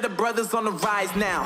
that the brothers on the rise now.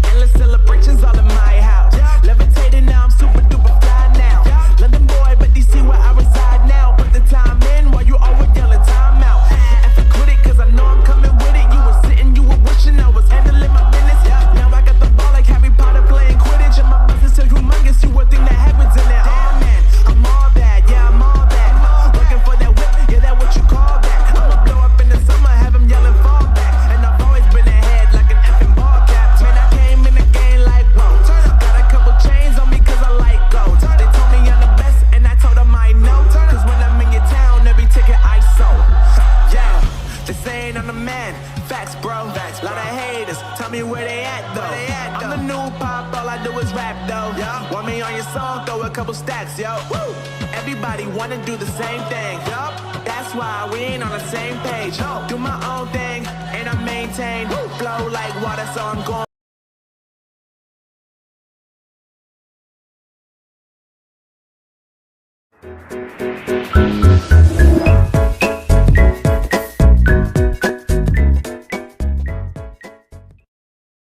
Endless celebrations all in my house. Levitating now, I'm super duper fly now. London boy, but DC where I reside now. Put the time in while you always yelling time out. And for quit it, cause I know I'm coming with it. You were sitting, you were wishing I was handling my business. Now I got the ball like Harry Potter playing Quidditch. And my business so humongous, you would think that happens in there. Oh man, I'm all that, yeah, I'm all that. Looking for that whip, yeah, that what you call that. I'ma blow up in the summer, have him yelling fall back. And I've always been ahead like an effing ball cap. Man, I came in the game like, whoa. Got a couple chains on me cause I like gold. They told me I'm the best and I told them I know. Cause when I'm in your town, every ticket I sold. Yeah, they saying I'm the man. Facts, bro. Lot of haters, tell me where they at though. I'm the new pop, all I do is rap though. Want me on your song, throw a couple stacks, yo. Woo! Everybody wanna do the same thing. That's why we ain't on the same page. Do my own thing, and I maintain. Flow like water, so I'm going.